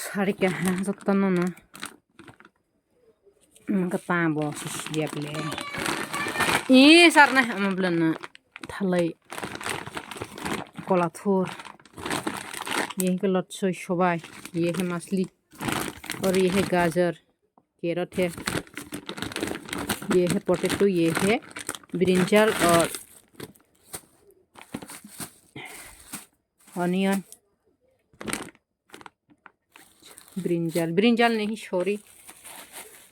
Sarika hanzattanana makatabo sisiable sarna amablana thalai kolathur ये है लच्छो शोबाई ये है मछली और ये है गाजर कैरट है ये है पोटैटो ये है ब्रिंजल और ऑनियन ब्रिंजल नहीं सॉरी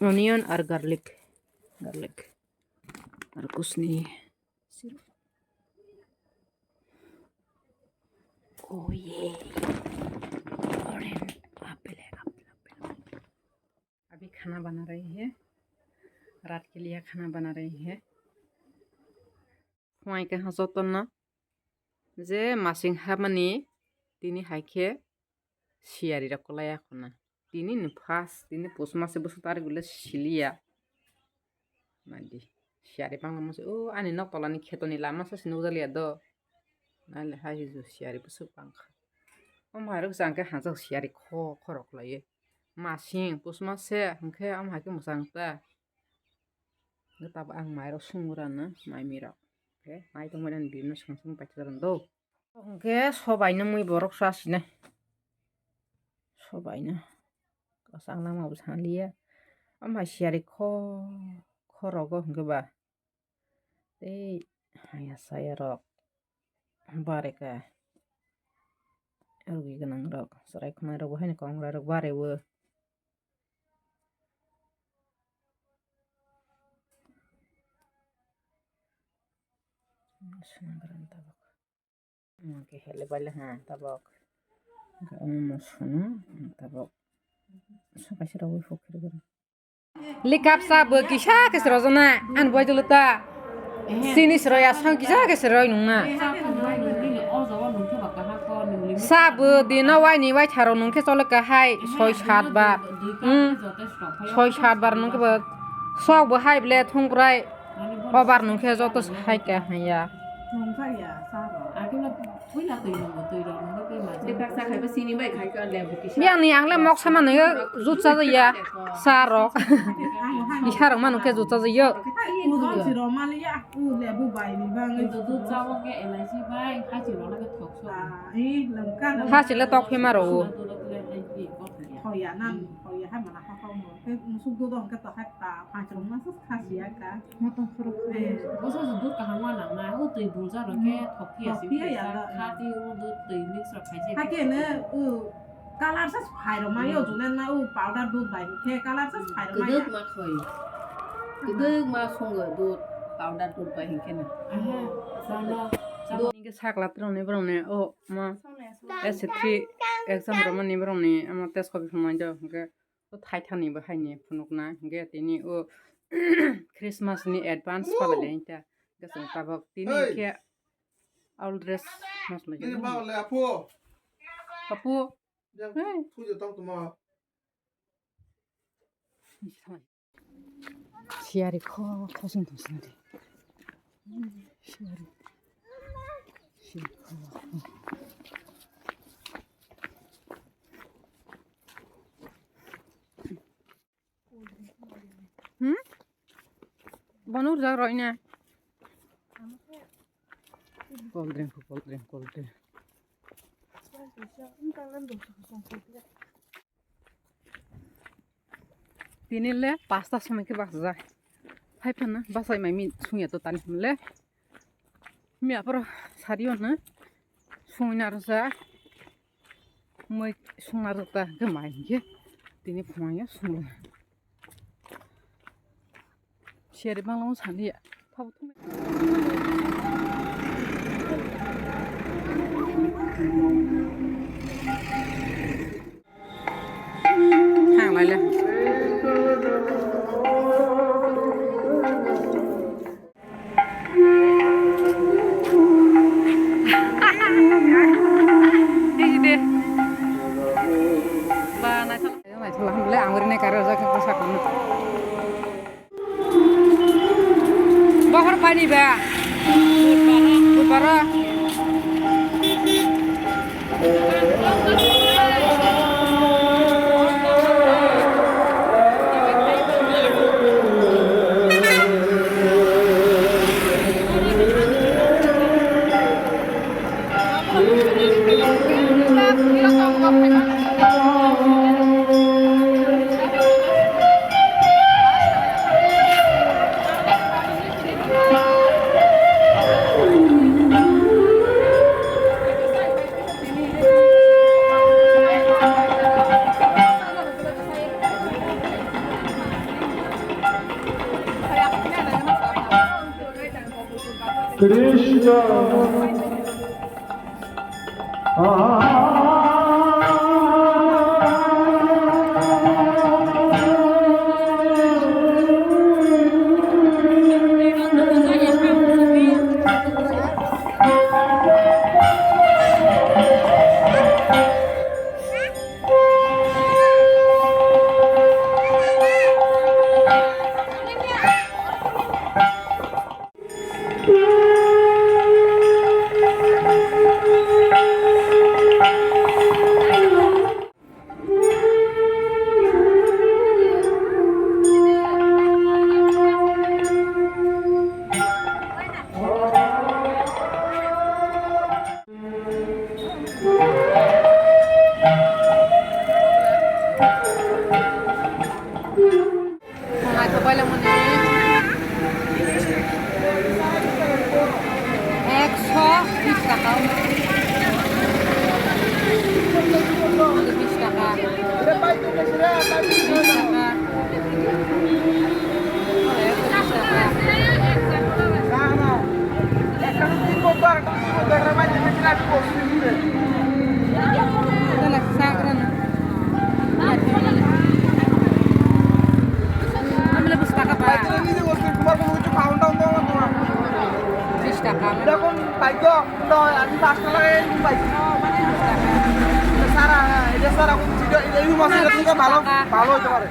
ऑनियन और गार्लिक और कुछ नहीं है ओह ये अभी खाना बना रही है रात के लिए खाना बना रही है फुआई के हसतन जे मासिं हामानी तिनी हाइखे सियारी रखलाया खना तिनी फास तिनी पोस मासे बसु तार गुले सिलिया मादि सियारी पांग मसे ओ आनि नकतलानि खेतनि लामा ससिन उजालिया द नाले हाइजु सियारी बसु पांग ओ मारक जांके हांजा सियारी खरखलायो मासिं पोस मासे हंखे आम हाइखे मोसांता तब आं माइराव सुंगुरानो माइ मिराव ओके माइ दंमोन बिनो संसं बायथारन दो हंखे सबाइनो मै बरक सासिने सबाइनो कसं नामाव सालिया आम सियारी खरगो हंगबा ए हाया सायरक बारेका रुगि गोनां रक सराय खनाय रक हायनो कंग्रा रक बारेबो sunagaran tabak oke hele bale tabak tabak sampai sirawi fokir gan likap sabo kisah kesrojona an boy duluta sini seroya sang kisah kesroy nungna sabo dina wai ni wai tharo nungke soleka hai 6-7 bar 6-7 bar nungke ba sok bo hai ble thongrai Obar nungke joto haika haya. Yang ni angle mok sama nih jut saja ya sarok. Isharok mana nungke jut saja ya. Hasilnya tok hemaro. Hai mana hakau musuh duduk ke tak pancung masuk khasiat ka motong suruh bosok duduk ke hawa nang na tui bulza roke thoki asi khati duduk tui mix ro khai khati ne kalar sa phai ro ma yo junen na powder dud bai ke kalar sa phai ro ma dud ma khoi dud ma songo dud powder dud bai hinke na sala Ini saklat rone brone oh ma S3 exam roman ni brone ama tes kopi pemaja ke तो थाइथानी बहायने फुनुकना गे तिनी ओ Christmas नि advance पाले इटा गसं ताबक तिनी के all dress मसले के नि बाले अपु फुजे तंग तुमा सियारी खसिन तसनदि सियारी Banur jar roina. Cold drink. Pinile pasta sama ke bahasa. Hai pana bahasa mai sunya to tani le. Mi apro sario na. Sunya rasa. Moi sunya rata ke mai ge. Tini pumanya sunya. Siari bang langsung sandi ya. Tahu tuh. Hang lại lên. Đi đi. Ba này thôi làm lấy ăn cái này cái rồi ra cái sạc nó. Bahar pani ba. Para. Krishna এখন পাইছ আমি 5 টাকা পাইছি সারা এটা সারা এই মাসে থেকে ভালো ভালো হতে পারে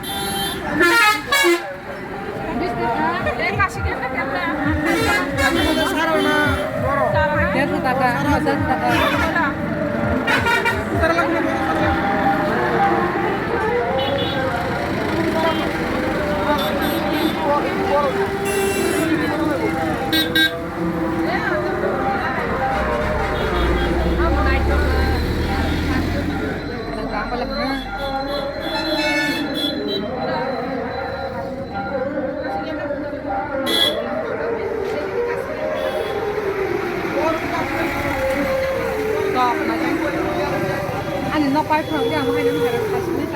150 টাকা 1000 টাকা Anh nó quay phẳng cái mà hai đứa phải là